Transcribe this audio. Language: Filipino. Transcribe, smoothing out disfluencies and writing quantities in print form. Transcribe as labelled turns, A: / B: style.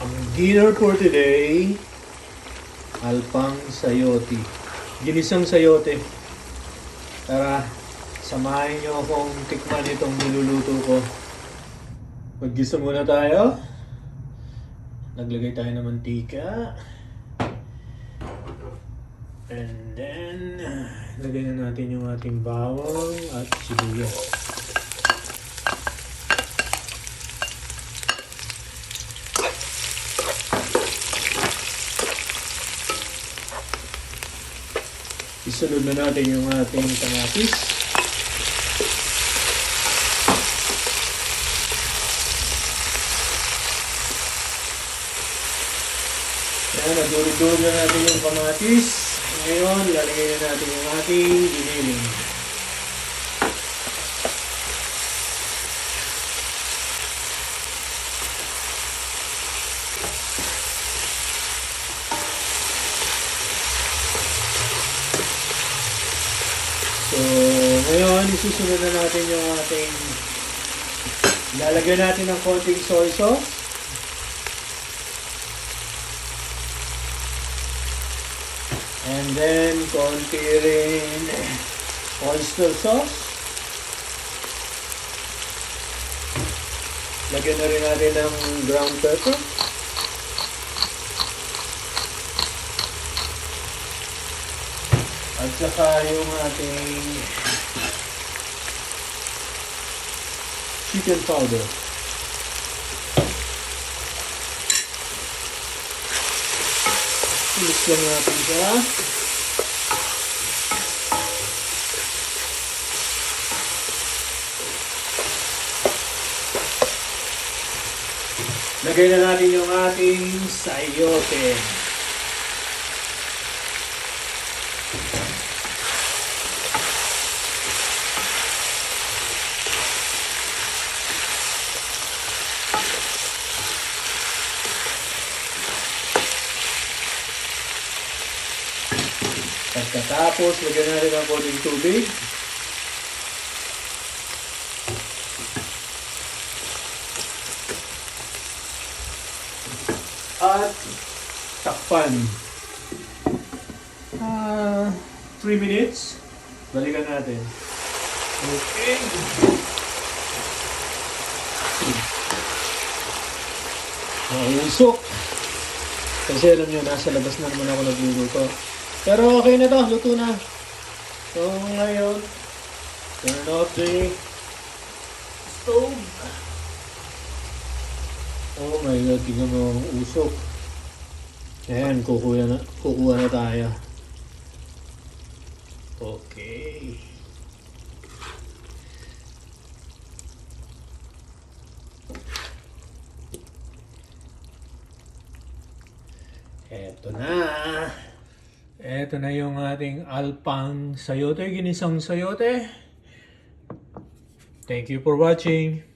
A: Ang dinner for today, alpang sayote. Ginisang sayote. Tara, samahin niyo akong tikman itong niluluto ko. Maggisa muna tayo. Naglagay tayo ng mantika. And then, lagay na natin yung ating bawang at sibuyas. Isunod na natin yung ating kamatis. Yan, nagdurog-durog na natin yung kamatis. Ngayon, lalagay na natin yung ating giniling. So, ngayon, isusunod na natin yung ating lalagyan natin ng konting soy sauce. And then, konti rin oyster sauce. Lagyan na rin natin ng ground pepper. At saka yung ating chicken powder. Mix lang natin siya. Lagay na natin yung ating sayote. Pagkatapos, lagyan natin ang konting tubig. At takpan. 3 minutes. Balikan natin. Okay. Mausok. Kasi alam nyo, nasa labas na naman ako nagluluto. Pero okay na to, luto na. So ngayon, turn off the stove. Oh my God, tingnan mo ang usok. Ayan, kukuha na tayo. Okay. Eto na. Ito na yung ating alpang sayote, ginisang sayote. Thank you for watching.